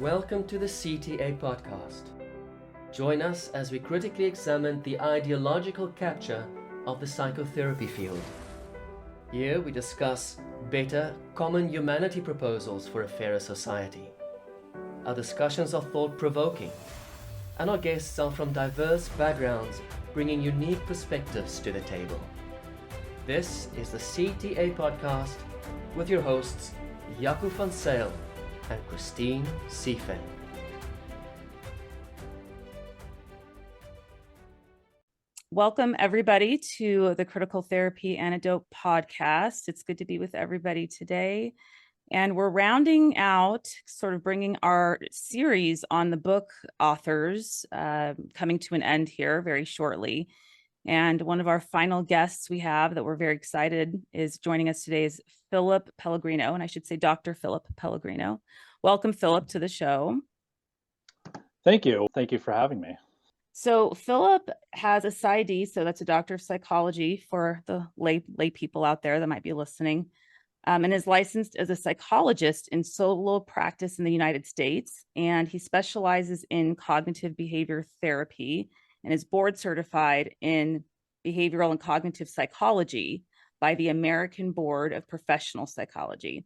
Welcome to the CTA podcast. Join us as we critically examine the ideological capture of the psychotherapy field. Here we discuss better, common humanity proposals for a fairer society. Our discussions are thought-provoking, and our guests are from diverse backgrounds, bringing unique perspectives to the table. This is the CTA podcast with your hosts, Jaco van Zyl and Christine Siefen. Welcome, everybody, to the Critical Therapy Antidote podcast. It's good to be with everybody today. And we're rounding out, sort of bringing our series on the book authors coming to an end here very shortly. And one of our final guests we have that we're very excited is joining us today is Philip Pellegrino, and I should say Dr. Philip Pellegrino. Welcome, Philip, to the show. Thank you. Thank you for having me. So Philip has a PsyD, so that's a doctor of psychology for the lay people out there that might be listening, and is licensed as a psychologist in solo practice in the United States. And he specializes in cognitive behavior therapy and is board certified in behavioral and cognitive psychology by the American Board of Professional Psychology.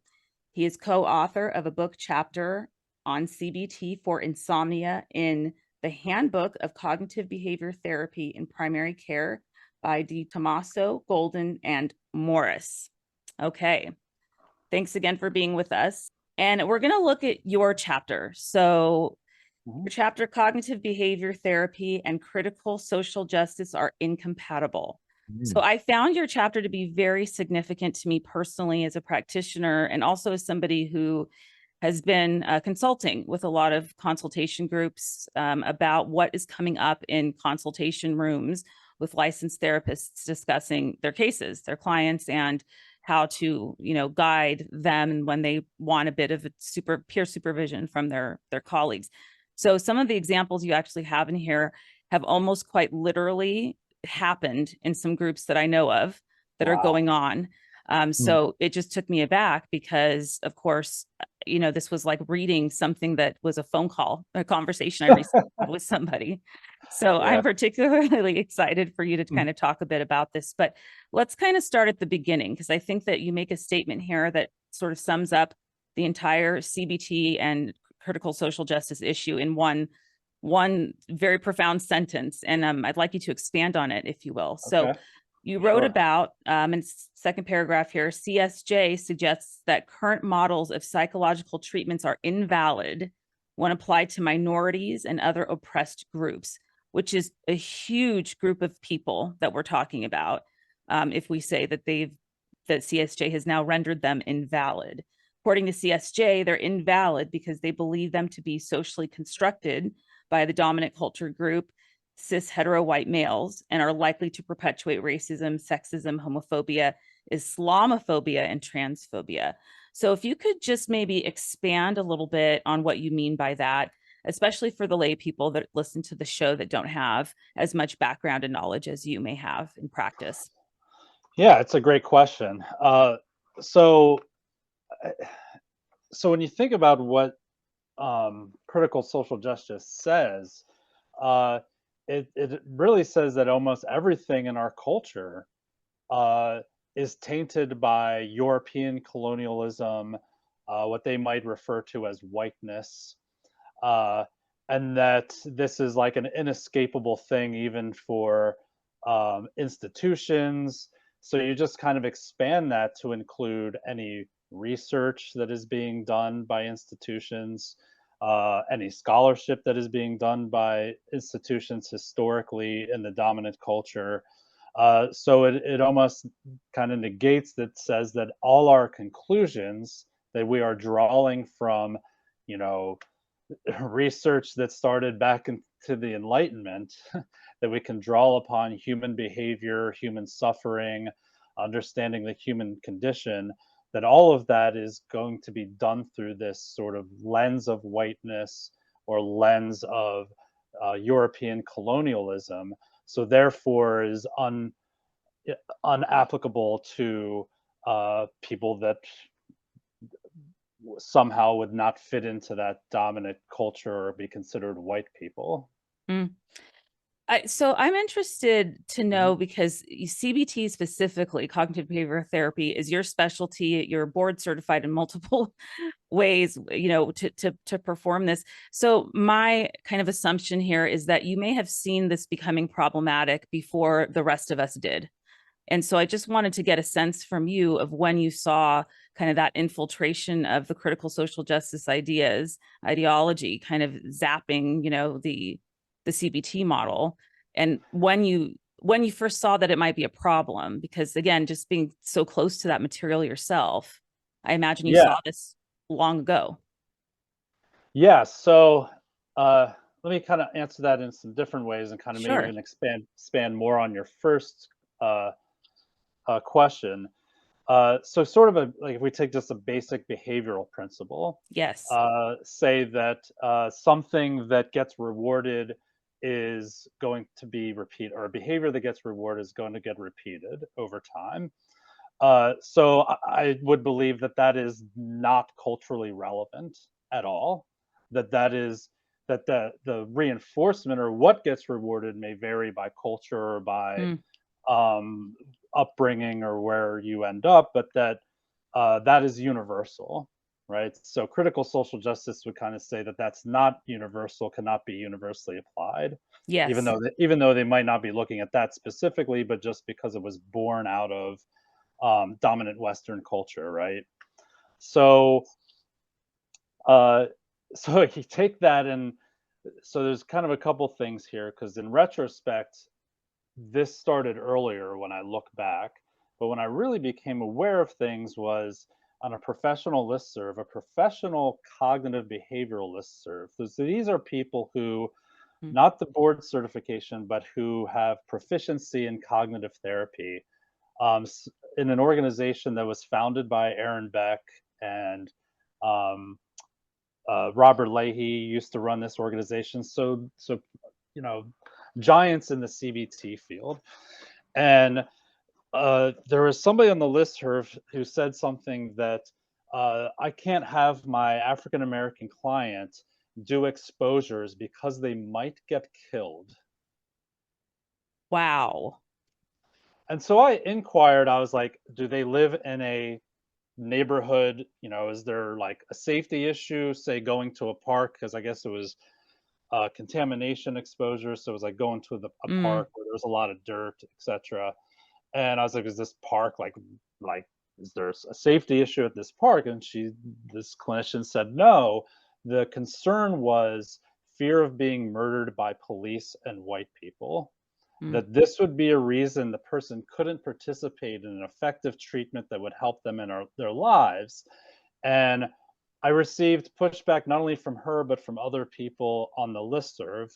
He is co-author of a book chapter on CBT for insomnia in the Handbook of Cognitive Behavior Therapy in Primary Care by Di Tommaso, Golden, and Morris. Okay, thanks again for being with us. And we're going to look at your chapter. So your chapter, Cognitive Behavior Therapy and Critical Social Justice are incompatible. So I found your chapter to be very significant to me personally as a practitioner, and also as somebody who has been consulting with a lot of consultation groups about what is coming up in consultation rooms with licensed therapists discussing their cases, their clients, and how to, guide them when they want a bit of a peer supervision from their colleagues. So some of the examples you actually have in here have almost quite literally happened in some groups that I know of that are going on. So it just took me aback because, of course, this was like reading something that was a phone call, a conversation I recently had with somebody. So yeah. I'm particularly excited for you to kind of talk a bit about this, but let's kind of start at the beginning, because I think that you make a statement here that sort of sums up the entire CBT and critical social justice issue in one very profound sentence. And I'd like you to expand on it, if you will. So you wrote about, in second paragraph here, CSJ suggests that current models of psychological treatments are invalid when applied to minorities and other oppressed groups, which is a huge group of people that we're talking about. If we say that that CSJ has now rendered them invalid. According to CSJ, they're invalid because they believe them to be socially constructed by the dominant culture group, cis hetero white males, and are likely to perpetuate racism, sexism, homophobia, Islamophobia, and transphobia. So if you could just maybe expand a little bit on what you mean by that, especially for the lay people that listen to the show that don't have as much background and knowledge as you may have in practice. Yeah, it's a great question. So when you think about what critical social justice says, it really says that almost everything in our culture is tainted by European colonialism, what they might refer to as whiteness, and that this is like an inescapable thing even for institutions. So you just kind of expand that to include any research that is being done by institutions, any scholarship that is being done by institutions historically in the dominant culture. So it almost kind of negates that, says that all our conclusions that we are drawing from, research that started back into the Enlightenment, that we can draw upon human behavior, human suffering, understanding the human condition, that all of that is going to be done through this sort of lens of whiteness or lens of European colonialism. So therefore is unapplicable to people that somehow would not fit into that dominant culture or be considered white people. Mm. So I'm interested to know, because CBT specifically, cognitive behavioral therapy, is your specialty. You're board certified in multiple ways, to perform this. So my kind of assumption here is that you may have seen this becoming problematic before the rest of us did. And so I just wanted to get a sense from you of when you saw kind of that infiltration of the critical social justice ideology, kind of zapping, the CBT model, and when you first saw that it might be a problem, because again, just being so close to that material yourself, I imagine you saw this long ago. Yeah. So let me kind of answer that in some different ways and kind of maybe Sure. even expand more on your first question. So sort of like if we take just a basic behavioral principle, Yes. say that something that gets rewarded is going to be repeated, or a behavior that gets rewarded is going to get repeated over time. So I would believe that that is not culturally relevant at all. That is that the reinforcement or what gets rewarded may vary by culture or by upbringing or where you end up, but that that is universal, right? So critical social justice would kind of say that that's not universal, cannot be universally applied, Yes. even though they might not be looking at that specifically, but just because it was born out of dominant Western culture, right? So, so you take that, and so there's kind of a couple things here because in retrospect, this started earlier when I look back, but when I really became aware of things was on a professional listserv, a professional cognitive behavioral listserv. So these are people who, not the board certification, but who have proficiency in cognitive therapy, in an organization that was founded by Aaron Beck and Robert Leahy used to run this organization. So giants in the CBT field. And there was somebody on the listserv who said something that I can't have my African American client do exposures because they might get killed. Wow. And so I inquired, I was like, do they live in a neighborhood? Is there like a safety issue, say going to a park? Because I guess it was contamination exposure. So it was like going to a park where there's a lot of dirt, etc. And I was like, is this park like is there a safety issue at this park? And this clinician said, no, the concern was fear of being murdered by police and white people. That this would be a reason the person couldn't participate in an effective treatment that would help them in their lives. And I received pushback not only from her, but from other people on the listserv.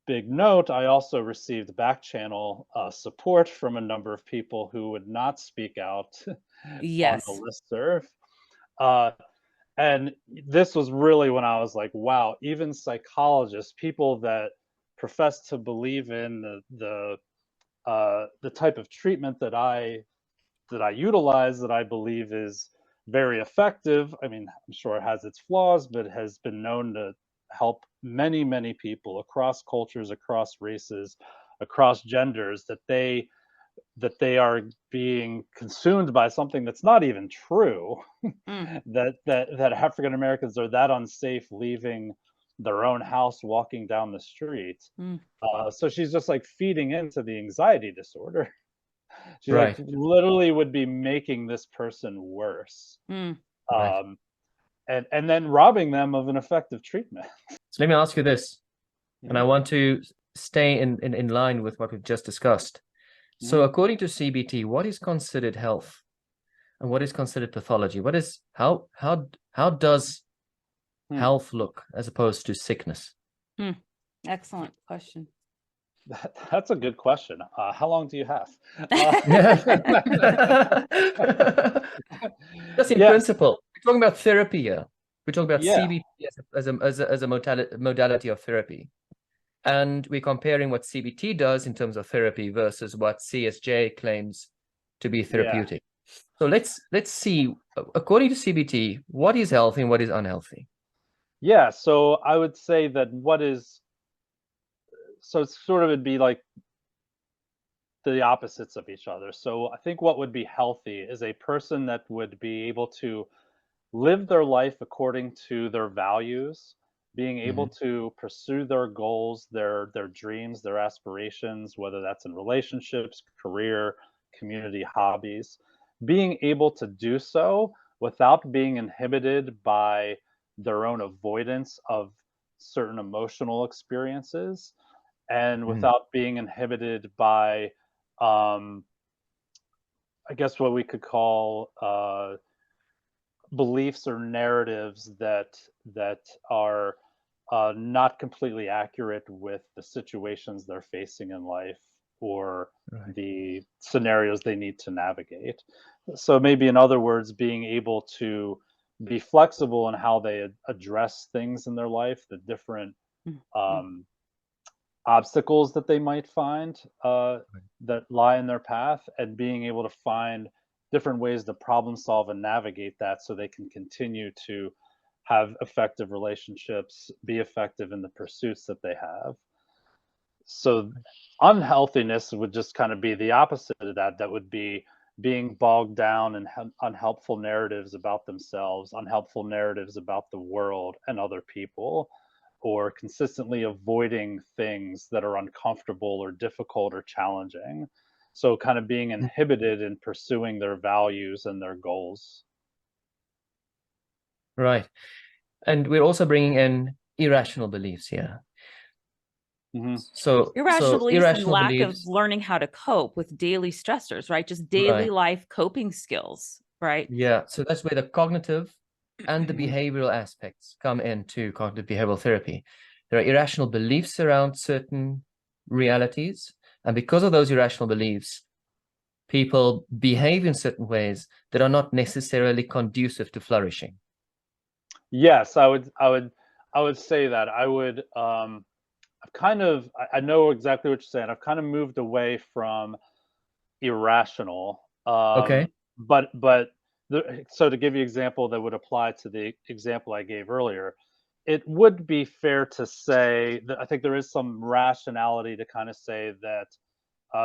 Big note, I also received back channel support from a number of people who would not speak out on the listserv. And this was really when I was like, wow, even psychologists, people that profess to believe in the type of treatment that I utilize, that I believe is very effective. I mean, I'm sure it has its flaws, but it has been known to help many, many people across cultures, across races, across genders, that they are being consumed by something that's not even true. that African Americans are that unsafe leaving their own house, walking down the street. So she's just like feeding into the anxiety disorder. She like literally would be making this person worse. And then robbing them of an effective treatment. So let me ask you this, and I want to stay in line with what we've just discussed. So according to CBT, what is considered health and what is considered pathology? What is how does health look as opposed to sickness? Excellent question. That's a good question. How long do you have? Just in principle, we're talking about therapy here. We're talking about CBT as a modality of therapy. And we're comparing what CBT does in terms of therapy versus what CSJ claims to be therapeutic. So let's see, according to CBT, what is healthy and what is unhealthy? Yeah, so I would say that so it's sort of, it'd be like the opposites of each other. So I think what would be healthy is a person that would be able to live their life according to their values, being able Mhm. to pursue their goals, their dreams, their aspirations, whether that's in relationships, career, community, hobbies, being able to do so without being inhibited by their own avoidance of certain emotional experiences, and Mm. without being inhibited by um, I guess what we could call beliefs or narratives that are not completely accurate with the situations they're facing in life, or Right. the scenarios they need to navigate. So maybe, in other words, being able to be flexible in how they address things in their life, the different Mhm. um, obstacles that they might find Right. that lie in their path, and being able to find different ways to problem solve and navigate that, so they can continue to have effective relationships, be effective in the pursuits that they have. So unhealthiness would just kind of be the opposite of that. That would be being bogged down in unhelpful narratives about themselves, unhelpful narratives about the world and other people, or consistently avoiding things that are uncomfortable or difficult or challenging. So kind of being Mm. inhibited in pursuing their values and their goals. Right. And we're also bringing in irrational beliefs here. Hmm. Irrational So beliefs and irrational lack of beliefs, learning how to cope with daily stressors, right? Just daily right. life coping skills, right? Yeah. So that's where the cognitive and the behavioral aspects come into cognitive behavioral therapy. There are irrational beliefs around certain realities. And because of those irrational beliefs, people behave in certain ways that are not necessarily conducive to flourishing. Yes, I would say that. I know exactly what you're saying. I've kind of moved away from irrational. Okay. So to give you an example that would apply to the example I gave earlier, it would be fair to say that I think there is some rationality to kind of say that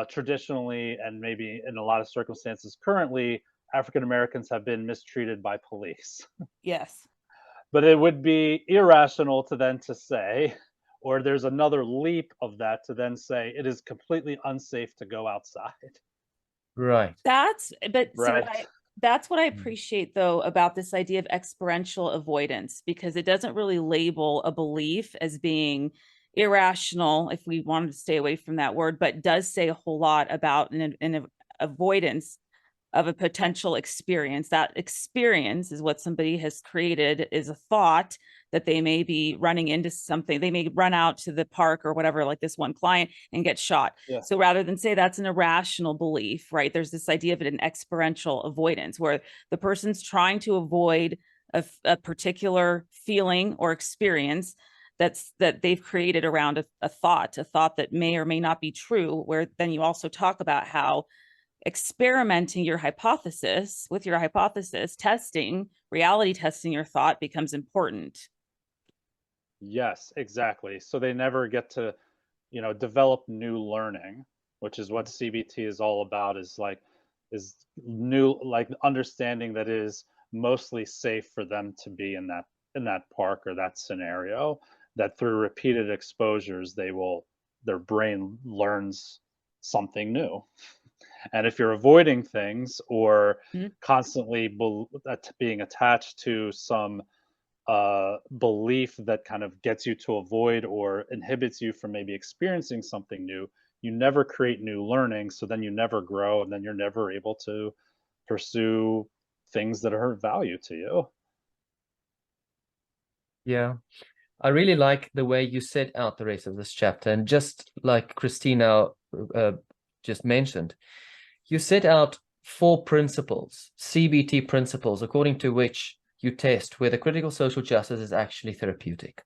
traditionally, and maybe in a lot of circumstances currently, African Americans have been mistreated by police. Yes. But it would be irrational to then to say, or there's another leap of that to then say it is completely unsafe to go outside. Right. But see Right. that's what I Mm. appreciate though about this idea of experiential avoidance, because it doesn't really label a belief as being irrational if we wanted to stay away from that word, but does say a whole lot about an avoidance of a potential experience. That experience is what somebody has created, is a thought that they may be running into something. They may run out to the park or whatever, like this one client, and get shot. Yeah. So rather than say that's an irrational belief, right, there's this idea of it, an experiential avoidance, where the person's trying to avoid a particular feeling or experience that they've created around a thought that may or may not be true, where then you also talk about how experimenting your hypothesis with your hypothesis, testing, reality testing your thought becomes important. Yes, exactly. So they never get to, develop new learning, which is what CBT is all about, is new, like, understanding that it is mostly safe for them to be in that park or that scenario, that through repeated exposures their brain learns something new. And if you're avoiding things, or Mm-hmm. constantly being attached to some belief that kind of gets you to avoid or inhibits you from maybe experiencing something new, you never create new learning. So then you never grow, and then you're never able to pursue things that are of value to you. Yeah. I really like the way you set out the rest of this chapter. And just like Christina just mentioned, you set out 4 principles, CBT principles, according to which you test whether critical social justice is actually therapeutic.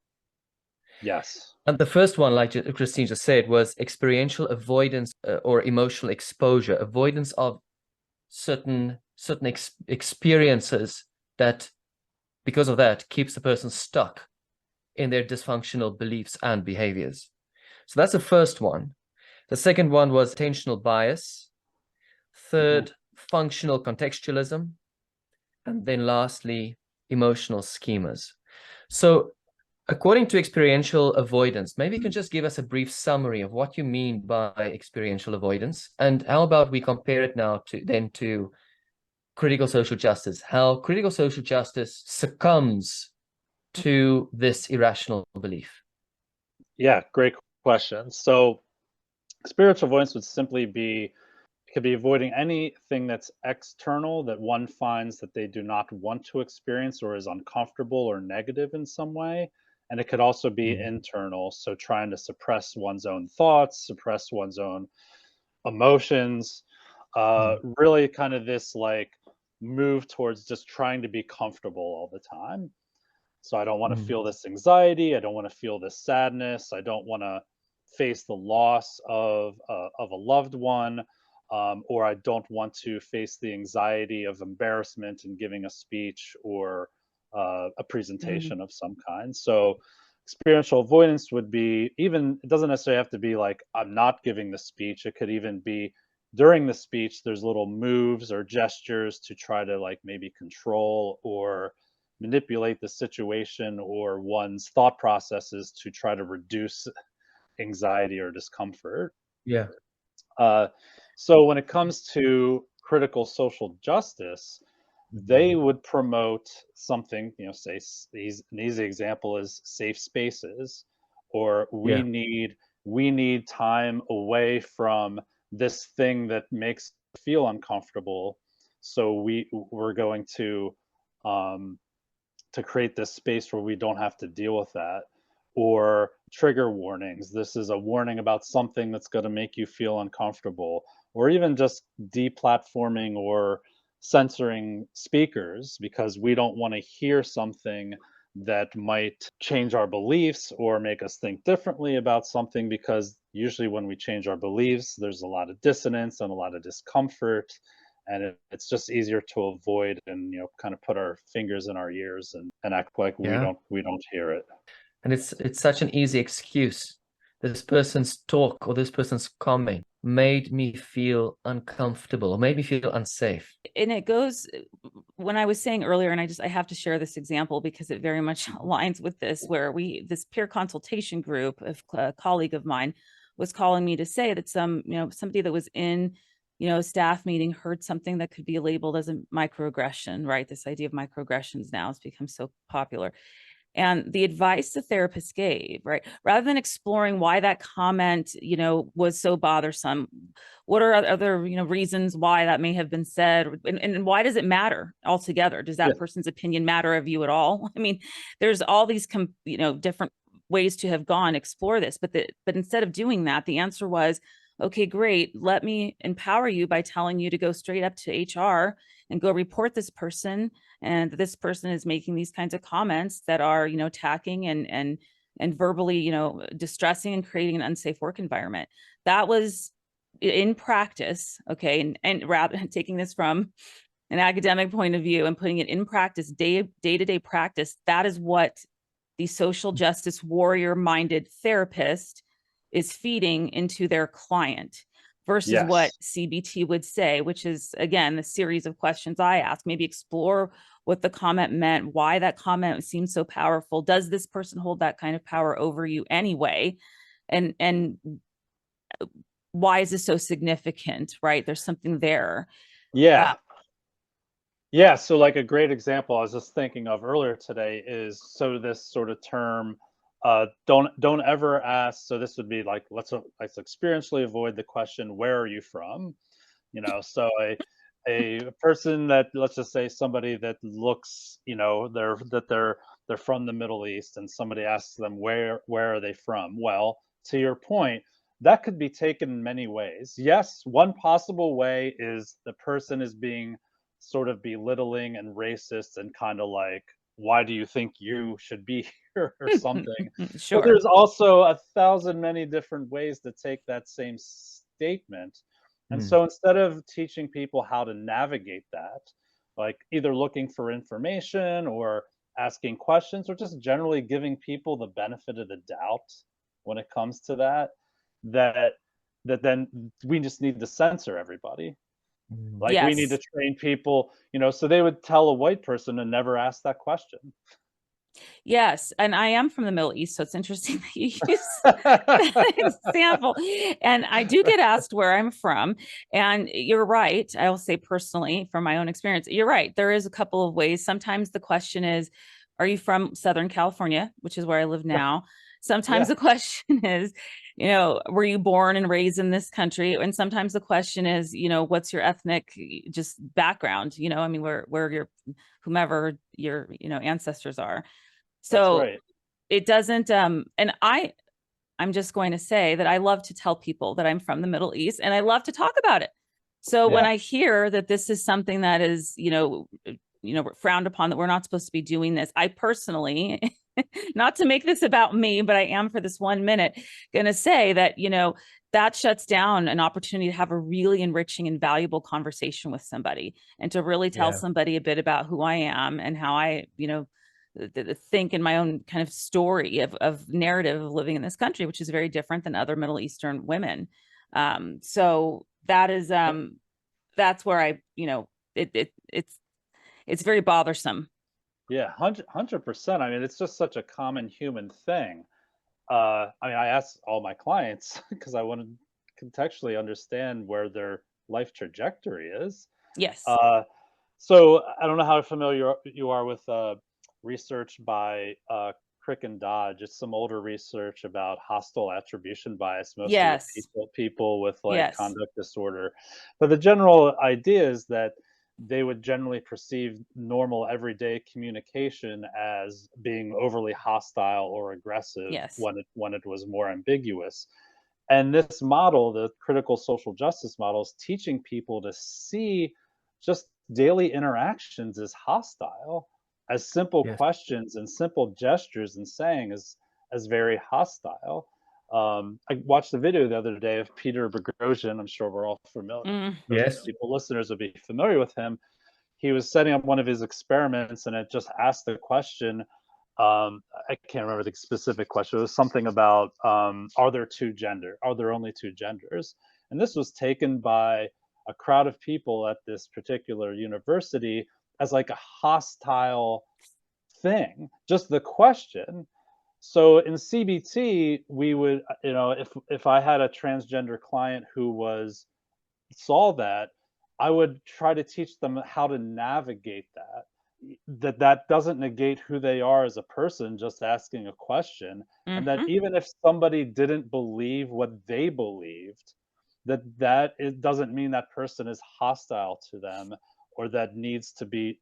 Yes. And the first one, like Christine just said, was experiential avoidance or emotional exposure, avoidance of certain certain experiences that, because of that, keeps the person stuck in their dysfunctional beliefs and behaviors. So that's the first one. The second one was attentional bias. Third, functional contextualism. And then lastly, emotional schemas. So according to experiential avoidance, maybe you can just give us a brief summary of what you mean by experiential avoidance, and how about we compare it now to critical social justice, how critical social justice succumbs to this irrational belief. Yeah, great question. So experiential avoidance would simply be, it could be avoiding anything that's external that one finds that they do not want to experience or is uncomfortable or negative in some way. And it could also be internal, so trying to suppress one's own thoughts, suppress one's own emotions, really kind of this like move towards just trying to be comfortable all the time. So I don't want to feel this anxiety. I don't want to feel this sadness. I don't want to face the loss of a loved one, or I don't want to face the anxiety of embarrassment in giving a speech or a presentation of some kind. So experiential avoidance would be, even, it doesn't necessarily have to be like I'm not giving the speech. It could even be during the speech, there's little moves or gestures to try to like maybe control or manipulate the situation or one's thought processes to try to reduce anxiety or discomfort. Yeah. So when it comes to critical social justice, they would promote something, say an easy example is safe spaces, or Yeah. we need time away from this thing that makes us feel uncomfortable. So we're going to create this space where we don't have to deal with that. Or trigger warnings. This is a warning about something that's going to make you feel uncomfortable. Or even just deplatforming or censoring speakers because we don't want to hear something that might change our beliefs or make us think differently about something, because usually when we change our beliefs, there's a lot of dissonance and a lot of discomfort, and it's just easier to avoid and kind of put our fingers in our ears and act like Yeah. we don't hear it. And it's such an easy excuse. This person's talk or this person's comment made me feel uncomfortable or made me feel unsafe. And it goes, when I was saying earlier, and I have to share this example because it very much aligns with this, where this peer consultation group of a colleague of mine was calling me to say that somebody that was in a staff meeting heard something that could be labeled as a microaggression, right? This idea of microaggressions now has become so popular. And the advice the therapist gave, right, rather than exploring why that comment, was so bothersome, what are other, reasons why that may have been said, and why does it matter altogether? Does that person's opinion matter of you at all? I mean, there's all these, different ways to have gone explore this, but instead of doing that, the answer was, okay, great. Let me empower you by telling you to go straight up to HR and go report this person, and this person is making these kinds of comments that are, attacking and verbally, distressing and creating an unsafe work environment. That was in practice, okay, and taking this from an academic point of view and putting it in practice, day-to-day practice. That is what the social justice warrior-minded therapist is feeding into their client, versus what CBT would say, which is, again, the series of questions I ask. Maybe explore what the comment meant, why that comment seems so powerful. Does this person hold that kind of power over you anyway? And why is this so significant, right? There's something there. Yeah. Yeah, so like a great example I was just thinking of earlier today is, so this sort of term, don't ever ask. So this would be like, let's experientially avoid the question, where are you from? So a person that, let's just say somebody that looks, they're from the Middle East, and somebody asks them where are they from? Well, to your point, that could be taken in many ways. Yes, one possible way is the person is being sort of belittling and racist and kind of like, why do you think you should be here or something? Sure. But there's also 1,000 many different ways to take that same statement And Mm. so instead of teaching people how to navigate that, like either looking for information or asking questions or just generally giving people the benefit of the doubt when it comes to that, that then we just need to censor everybody. Mm. Like we need to Yes. train people, so they would tell a white person to never ask that question. Yes, and I am from the Middle East, so it's interesting that you use that example. And I do get asked where I'm from, and you're right. I'll say personally from my own experience, you're right. There is a couple of ways. Sometimes the question is, are you from Southern California, which is where I live now? Sometimes Yeah, the question is, were you born and raised in this country? And sometimes the question is, what's your ethnic just background? I mean, where your whomever your ancestors are. that's So right. it doesn't and I'm just going to say that I love to tell people that I'm from the Middle East and I love to talk about it. So when Yeah, I hear that this is something that is, frowned upon, that we're not supposed to be doing this, I personally, not to make this about me, but I am for this 1 minute going to say that, that shuts down an opportunity to have a really enriching and valuable conversation with somebody and to really tell Yeah. somebody a bit about who I am and how I, think in my own kind of story of narrative of living in this country, which is very different than other Middle Eastern women. So that is that's where I, it's very bothersome. yeah, 100%. I mean, it's just such a common human thing. I mean, I ask all my clients because I want to contextually understand where their life trajectory is. Yes. Uh, so I don't know how familiar you are with research by Crick and Dodge. It's some older research about hostile attribution bias, mostly with Yes. people with like Yes. conduct disorder. But the general idea is that they would generally perceive normal everyday communication as being overly hostile or aggressive Yes. when it was more ambiguous. And this model, the critical social justice model, is teaching people to see just daily interactions as hostile, as simple Yes. questions and simple gestures and saying as very hostile. I watched a video the other day of Peter Boghossian. I'm sure we're all familiar. Mm. Most Yes. people, listeners, would be familiar with him. He was setting up one of his experiments, and it just asked the question. I can't remember the specific question. It was something about are there two gender? Are there only two genders? And this was taken by a crowd of people at this particular university as like a hostile thing. Just the question. So in CBT, we would, if I had a transgender client who saw that, I would try to teach them how to navigate that. That doesn't negate who they are as a person, just asking a question, and that Hmm. even if somebody didn't believe what they believed, that it doesn't mean that person is hostile to them or that needs to be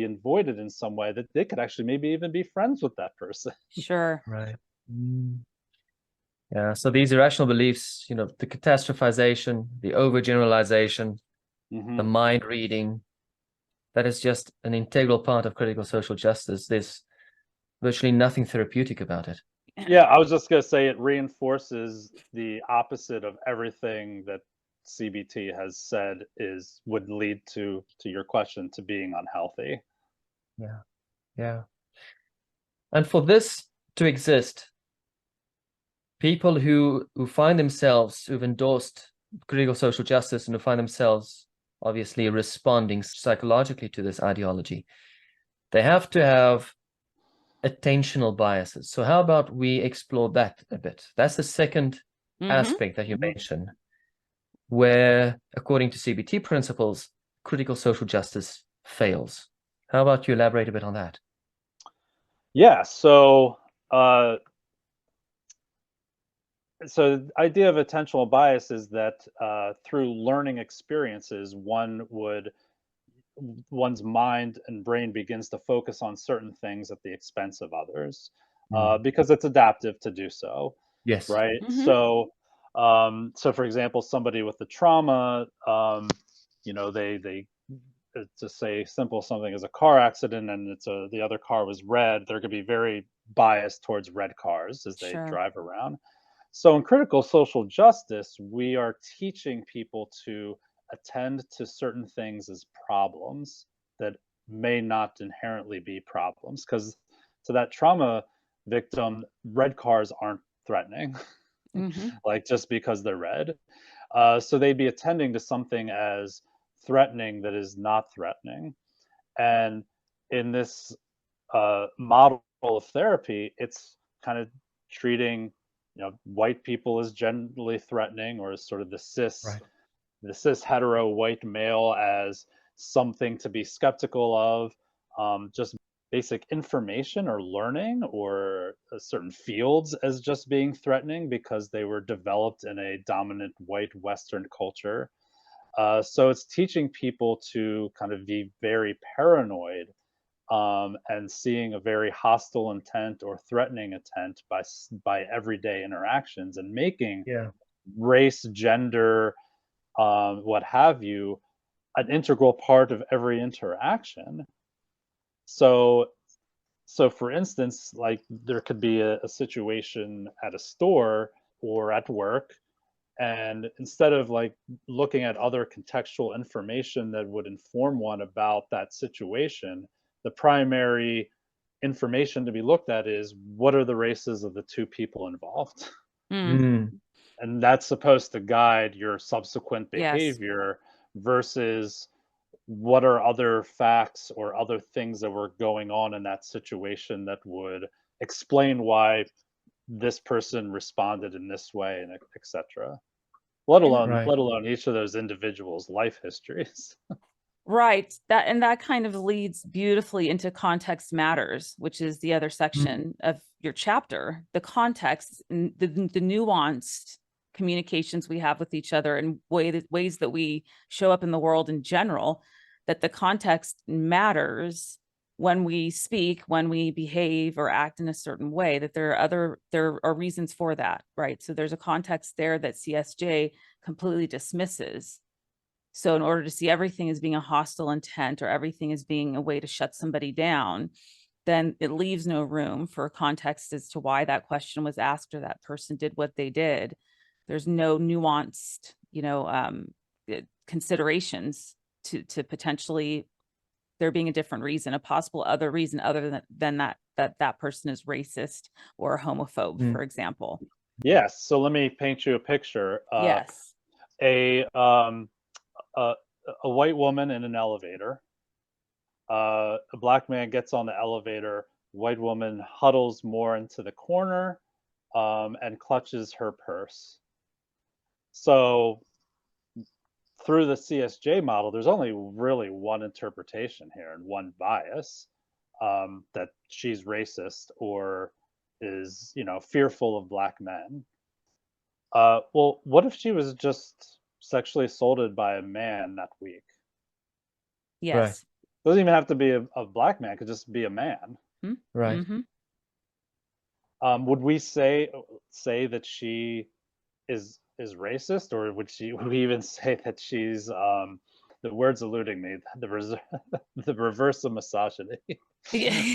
avoided in some way, that they could actually maybe even be friends with that person. Sure. Right. Mm. Yeah. So these irrational beliefs, the catastrophization, the overgeneralization, the Hmm. mind reading, that is just an integral part of critical social justice. There's virtually nothing therapeutic about it. Yeah, I was just gonna say it reinforces the opposite of everything that CBT has said is would lead to your question, to being unhealthy. Yeah. Yeah. And for this to exist, people who find themselves, who've endorsed critical social justice and who find themselves obviously responding psychologically to this ideology, they have to have attentional biases. So how about we explore that a bit? That's the second Hmm. aspect that you Mhm. mentioned, where, according to CBT principles, critical social justice fails. How about you elaborate a bit on that? Yeah, uh, so the idea of attentional bias is that through learning experiences, one's mind and brain begins to focus on certain things at the expense of others, Mm. because it's adaptive to do so, Yes. right? Hmm. So for example, somebody with the trauma, they to say simple something as a car accident, and the other car was red, they're going to be very biased towards red cars as they Sure. drive around. So in critical social justice, we are teaching people to attend to certain things as problems that may not inherently be problems. Because to that trauma victim, red cars aren't threatening, Mm-hmm. like just because they're red. So they'd be attending to something as threatening that is not threatening. And in this model of therapy, it's kind of treating, white people as generally threatening, or as sort of Right. the cis hetero white male as something to be skeptical of, just basic information or learning, or certain fields as just being threatening because they were developed in a dominant white Western culture. So it's teaching people to kind of be very paranoid, and seeing a very hostile intent or threatening intent by everyday interactions, and making Yeah. race, gender, what have you, an integral part of every interaction. So, for instance, like there could be a situation at a store or at work, and instead of like looking at other contextual information that would inform one about that situation, the primary information to be looked at is what are the races of the two people involved. Mm. Mm. And that's supposed to guide your subsequent Yes. behavior, versus what are other facts or other things that were going on in that situation that would explain why this person responded in this way, and etc. let And alone Right. let alone each of those individuals' life histories. right. That kind of leads beautifully into context matters, which is the other Mm. section of your chapter. The context and the nuanced communications we have with each other, and ways that we show up in the world in general, that the context matters when we speak, when we behave or act in a certain way, that there are reasons for that, right? So there's a context there that CSJ completely dismisses. So in order to see everything as being a hostile intent, or everything as being a way to shut somebody down, then it leaves no room for context as to why that question was asked or that person did what they did. There's no nuanced, considerations to potentially there being a different reason, a possible other reason other than that person is racist or a homophobe, Mm. for example. Yes. So let me paint you a picture. Yes. A um, a, a white woman in an elevator. A black man gets on the elevator. White woman huddles more into the corner, and clutches her purse. So through the CSJ model, there's only really one interpretation here and one bias, that she's racist or is, fearful of black men. Well, what if she was just sexually assaulted by a man that week? Right. Yes. Doesn't even have to be a black man; it could just be a man. Right. Mm-hmm. Would we say that she is racist, or would we even say that she's, the word's eluding me, the reverse of misogyny?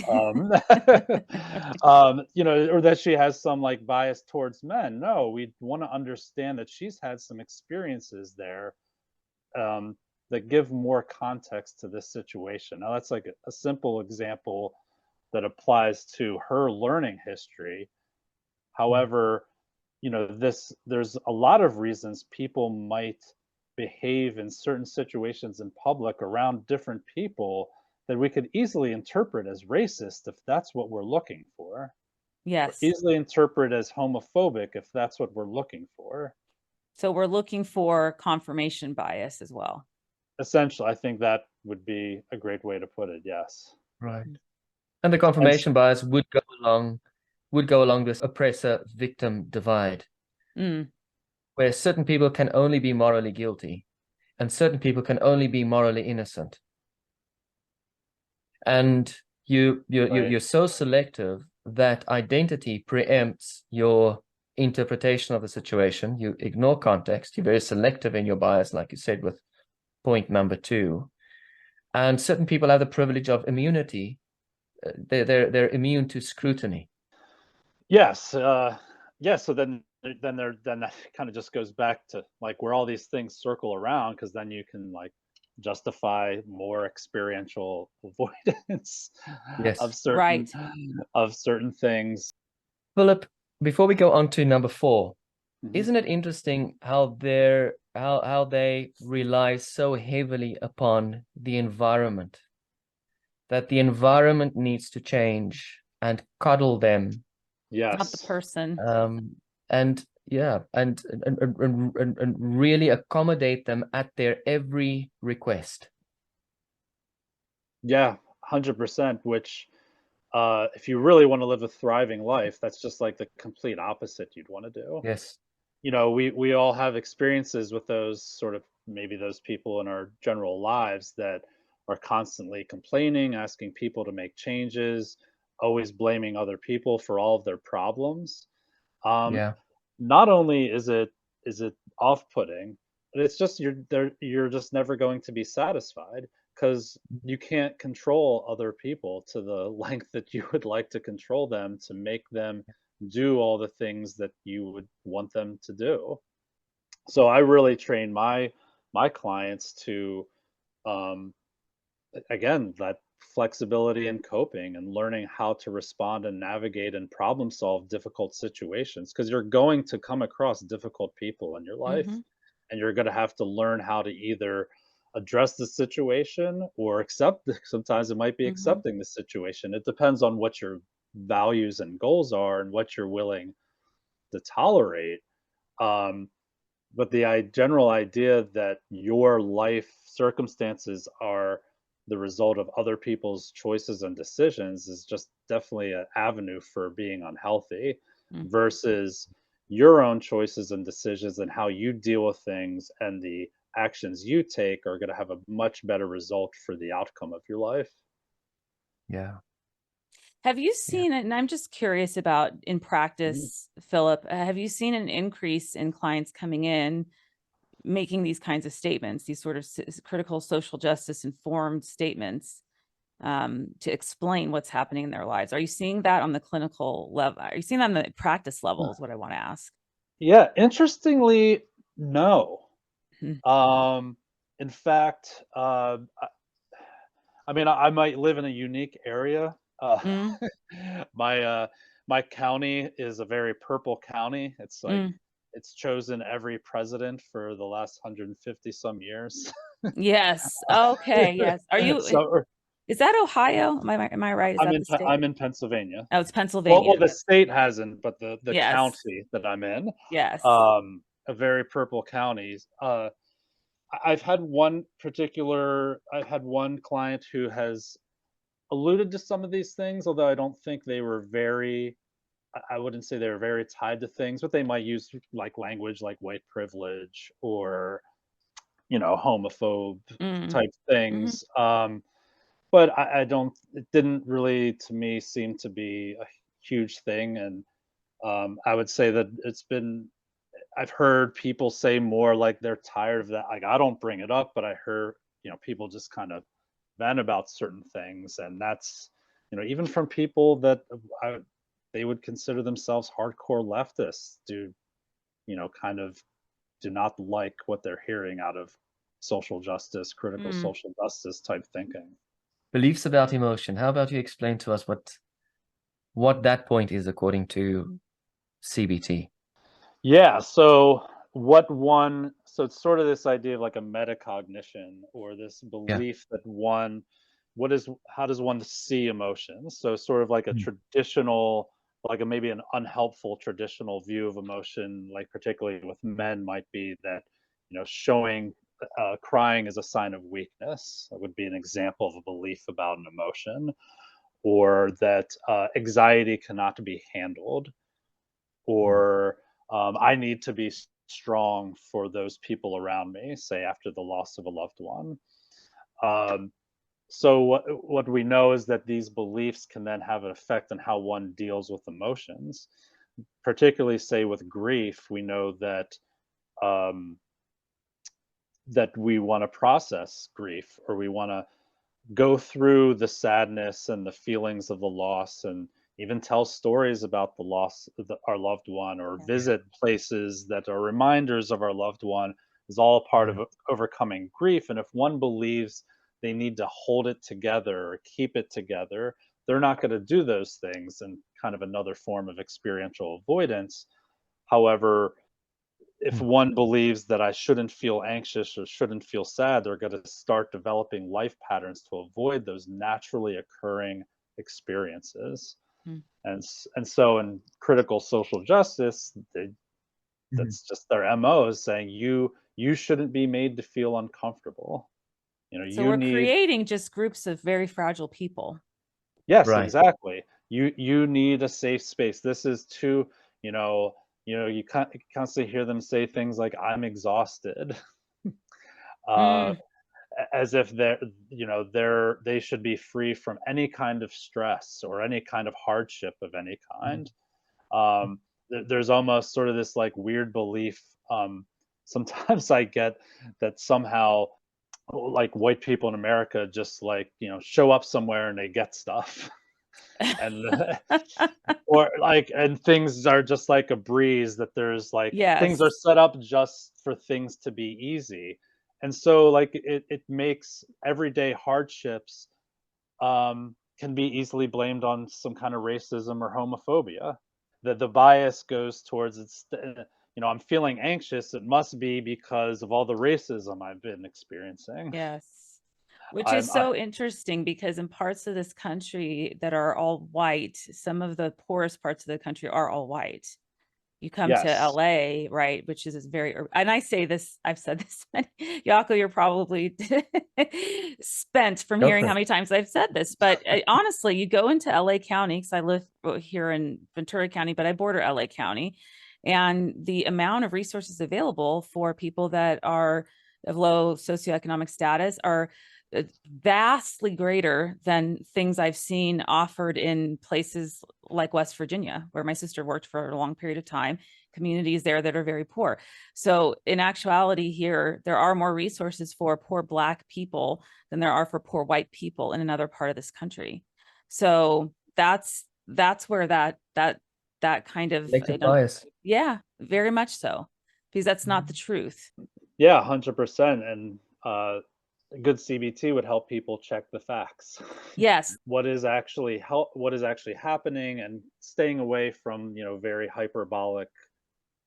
um, or that she has some like bias towards men? No, we want to understand that she's had some experiences there, um, that give more context to this situation. Now, that's like a simple example that applies to her learning history. However, there's a lot of reasons people might behave in certain situations in public around different people that we could easily interpret as racist if that's what we're looking for, or Yes. easily interpret as homophobic if that's what we're looking for. So we're looking for confirmation bias as well. Essentially, I think that would be a great way to put it. Yes. Right. And the And confirmation bias would go along this oppressor victim divide, Mm. where certain people can only be morally guilty and certain people can only be morally innocent. And right. you're so selective that identity preempts your interpretation of the situation. You ignore context. You're very selective in your bias, like you said with point number 2. And certain people have the privilege of immunity. They're immune to scrutiny. Yes. Yes. So then then that kind of just goes back to like where all these things circle around, because then you can like justify more experiential avoidance of Yes. certain Right. things. Philip, before we go on to number 4, Mhm. isn't it interesting how how they rely so heavily upon the environment, that the environment needs to change and coddle them, Not the Yes. person. and yeah, and really accommodate them at their every request. Yeah, 100%, which if you really want to live a thriving life, that's just like the complete opposite you'd want to do. Yes. You know, we all have experiences with those sort of, maybe those people in our general lives that are constantly complaining, asking people to make changes, always blaming other people for all of their problems. Um, Yeah. Not only is it off-putting, but it's just you're just never going to be satisfied, because you can't control other people to the length that you would like to control them, to make them do all the things that you would want them to do. So I really train my clients to, um, again, that flexibility and coping and learning how to respond and navigate and problem solve difficult situations, because you're going to come across difficult people in your life, Hmm. and you're going to have to learn how to either address the situation or accept sometimes it might be Hmm. accepting the situation. It depends on what your values and goals are and what you're willing to tolerate. um, but the general idea that your life circumstances are the result of other people's choices and decisions is just definitely an avenue for being unhealthy, versus your own choices and decisions and how you deal with things and the actions you take are going to have a much better result for the outcome of your life. Yeah. Have you Yeah. seen it? And I'm just curious about in Mhm. practice, Philip, have you seen an increase in clients coming in making these kinds of statements, these sort of critical social justice informed statements to explain what's happening in their lives? Are you seeing that on the clinical level? Are you seeing that on the practice level is what I want to ask. Yeah, interestingly, no. Mhm. Um, in fact, I mean, I might live in a unique area. Mm, My my county is a very purple county. It's like mm. it's chosen every president for the last 150 some years. Yes. Okay. Yes. Are you, So is that Ohio? Am I right? Is that the state? I'm in Pennsylvania. Oh, it's Well, Pennsylvania. the state hasn't, but the Yes. county that I'm in, Yes. a very purple county. I've had one client who has alluded to some of these things, although I don't think they were very, I wouldn't say they were very tied to things, but they might use like language like white privilege or, homophobe Mm. type Hmm. things. But I don't, it didn't really to me seem to be a huge thing. And I would say that I've heard people say more like they're tired of that. Like, I don't bring it up, but I heard, people just kind of vent about certain things. And that's, even from people that I, they would consider themselves hardcore leftists, kind of do not like what they're hearing out of social justice, critical Mm. social justice type thinking. Beliefs about emotion. How about you explain to us what that point is according to CBT? Yeah. So it's sort of this idea of like a metacognition, or this Yeah. belief that how does one see emotions? So sort of like a Mm. traditional, like maybe an unhelpful traditional view of emotion, like particularly with men, might be that, showing crying is a sign of weakness. That would be an example of a belief about an emotion, or that anxiety cannot be handled, Mm. or I need to be strong for those people around me, say after the loss of a loved one. Um, so what we know is that these beliefs can then have an effect on how one deals with emotions, particularly say with grief. We know um, that we want to process grief, or we want to go through the sadness and the feelings of the loss, and even tell stories about the loss of our loved one, or visit places that are reminders of our loved one, is all part of overcoming grief. And if one believes they need to hold it together or keep it together, they're not going to do those things, and kind of another form of experiential avoidance. However, if one believes that I shouldn't feel anxious or shouldn't feel sad, they're going to start developing life patterns to avoid those naturally occurring experiences. Mm. And so in critical social justice, that's just their MO, is saying you shouldn't be made to feel uncomfortable. So You we're need, creating just groups of very fragile people. yes, Right. exactly. You need a safe space. This is too, you constantly hear them say things like, I'm exhausted. uh, Mm. as if they should be free from any kind of stress or any kind of hardship of any kind. There's almost sort of this like weird belief, sometimes I get, that somehow, like, white people in America just, like, show up somewhere and they get stuff. And or like, and things are just like a breeze, that there's like things are Yes. set up just for things to be easy. And so like it makes everyday hardships, can be easily blamed on some kind of racism or homophobia. The bias goes towards, I'm feeling anxious, it must be because of all the racism I've been experiencing. Yes. Which I'm is so interesting, because in parts of this country that are all white, some of the poorest parts of the country are all white. You come to Yes. LA, right, which is very, and I say this, I've said this, Yako, you're probably spent from Go hearing for how it. many times I've said this, but honestly, you go into LA County, because I live here in Ventura County, but I border LA County, and the amount of resources available for people that are of low socioeconomic status are vastly greater than things I've seen offered in places like West Virginia, where my sister worked for a long period of time, communities there that are very poor. So in actuality here, there are more resources for poor Black people than there are for poor white people in another part of this country. So that's where that kind of, Collective bias. yeah, very much so, because that's not the truth. Yeah, 100%. And a good CBT would help people check the facts. Yes, What is actually happening, and staying away from, very hyperbolic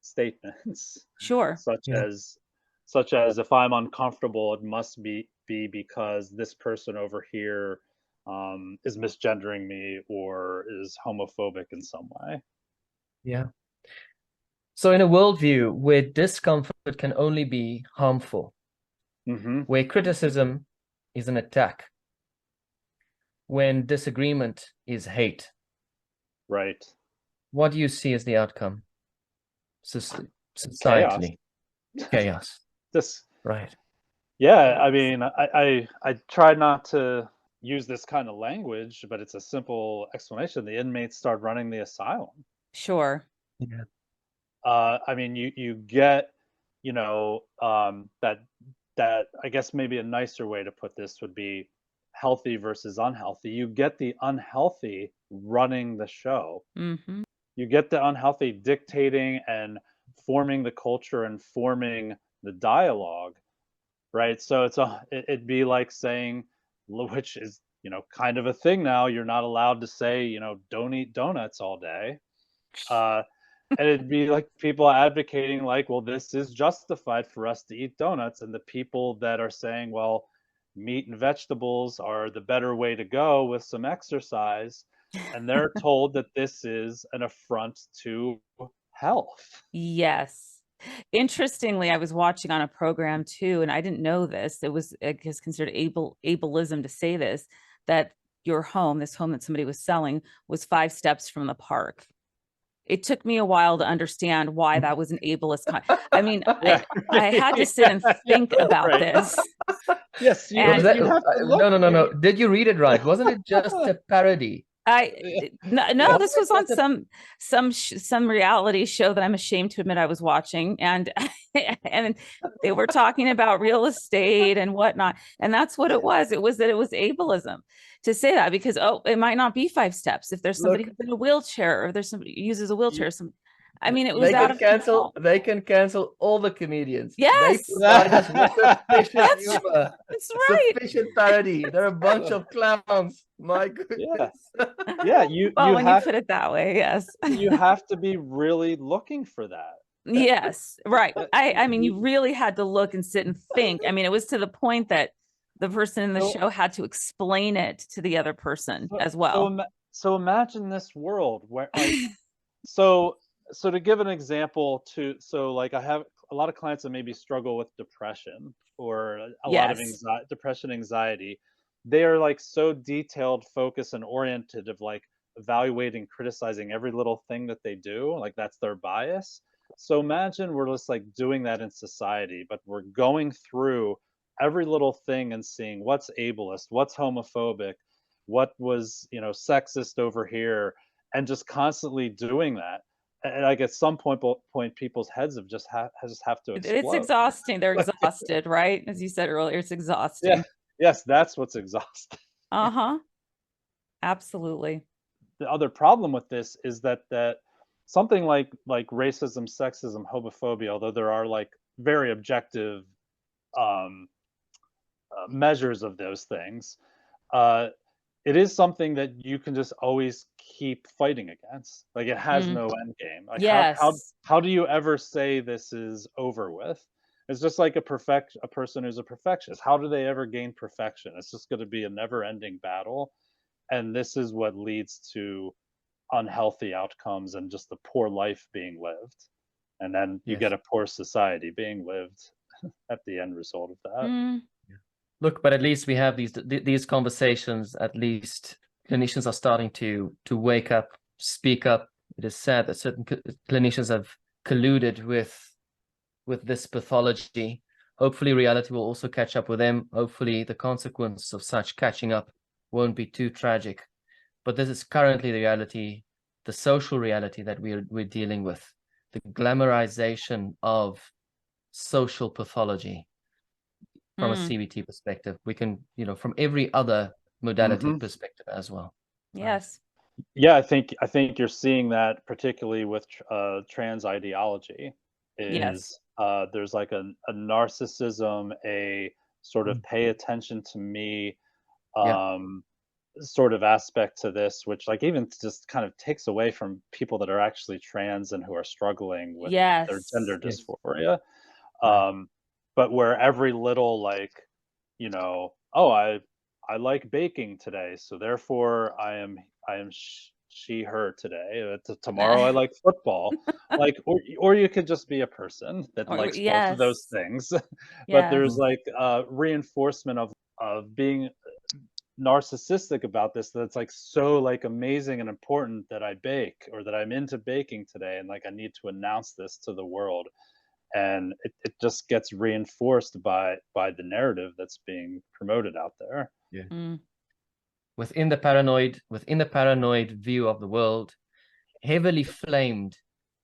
statements, sure. such Yeah. as such as, if I'm uncomfortable, it must be because this person over here, is misgendering me or is homophobic in some way. Yeah. So in a worldview where discomfort can only be harmful, Hmm. where criticism is an attack, when disagreement is hate, Right. what do you see as the outcome? Chaos. Societally, chaos. This Right. Yeah, I mean, I try not to use this kind of language, but it's a simple explanation. The inmates start running the asylum. Sure. Yeah. I mean, you get, that I guess maybe a nicer way to put this would be healthy versus unhealthy. You get the unhealthy running the show. Mm-hmm. You get the unhealthy dictating and forming the culture and forming the dialogue. Right, so it'd be like saying, which is, kind of a thing now, you're not allowed to say, "Don't eat donuts all day." Uh, and it'd be like people advocating like, "Well, this is justified for us to eat donuts," and the people that are saying, "Well, meat and vegetables are the better way to go with some exercise," and they're told that this is an affront to health. Yes. Interestingly, I was watching on a program too, and I didn't know this. It was, I guess, considered ableism to say this, that your home, this home that somebody was selling, was 5 steps from the park. It took me a while to understand why that was an ableist. I mean, Yeah, I had to sit and yeah, think about right. this. Yes, Was And that you have to look. no. Did you read it right? Wasn't it just a parody No, this was on some reality show that I'm ashamed to admit I was watching, and and they were talking about real estate and whatnot, and that's what it was. It was ableism to say that, because it might not be 5 steps if there's somebody who's in a wheelchair, or there's somebody who uses a wheelchair. I mean, it was out of control. They can cancel all the comedians. Yes, They provide us with sufficient humor, that's right. sufficient parody. They're a bunch of clowns. My goodness. Yeah. You put it that way, yes. You have to be really looking for that. Yes, right. I mean, you really had to look and sit and think. I mean, it was to the point that the person in the show had to explain it to the other person as well. So imagine this world where, like, so to give an example, like, I have a lot of clients that maybe struggle with depression, or a lot of depression, anxiety. They are like so detailed, focused, and oriented of like evaluating, criticizing every little thing that they do. Like, that's their bias. So imagine we're just like doing that in society, but we're going through every little thing and seeing what's ableist, what's homophobic, what was, sexist over here, and just constantly doing that. And like, at some point people's heads just have to explode. It's exhausting. They're exhausted, right? As you said earlier, it's exhausting. Yeah. Yes, that's what's exhausting. Absolutely. The other problem with this is that something like racism, sexism, homophobia, although there are like very objective measures of those things, it is something that you can just always keep fighting against. Like, it has no end game. Like, how do you ever say this is over with? It's just like a person who's a perfectionist. How do they ever gain perfection? It's just going to be a never-ending battle, and this is what leads to unhealthy outcomes and just the poor life being lived, and then you get a poor society being lived at the end result of that. Look, but at least we have these conversations. At least clinicians are starting to wake up, speak up. It is sad that certain clinicians have colluded with this pathology. Hopefully reality will also catch up with them. Hopefully the consequence of such catching up won't be too tragic. But this is currently the reality, the social reality that we're dealing with, the glamorization of social pathology from a CBT perspective. We can, from every other modality perspective as well. Yes. Yeah, I think you're seeing that particularly with trans ideology. There's like a narcissism, a sort of pay attention to me sort of aspect to this, which like even just kind of takes away from people that are actually trans and who are struggling with their gender dysphoria. But where every little, like, I like baking today, so therefore I am she her today. Tomorrow I like football. Like, or you could just be a person that likes both of those things. But there's like reinforcement of being narcissistic about this, that's like so like amazing and important that I bake, or that I'm into baking today, and like I need to announce this to the world. And it just gets reinforced by the narrative that's being promoted out there. Within the paranoid view of the world, heavily flamed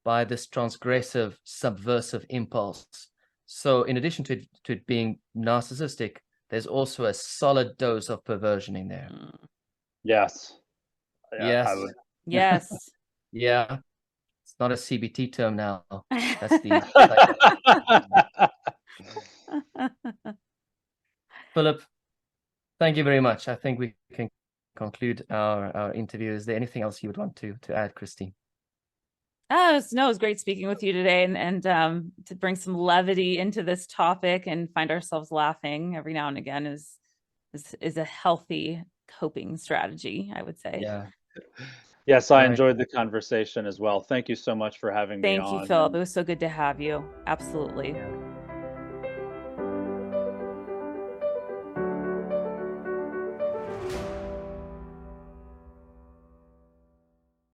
by this transgressive, subversive impulse. So in addition to it being narcissistic, there's also a solid dose of perversion in there. Yes. Yes. Yeah. It's not a CBT term now. That's the Philip, thank you very much. I think we can conclude our interview. Is there anything else you would want to add, Christine? No, it was great speaking with you today, and to bring some levity into this topic and find ourselves laughing every now and again is a healthy coping strategy, I would say. Yeah. Yes, I enjoyed the conversation as well. Thank you so much for having me on. Thank you, Philip. It was so good to have you. Absolutely.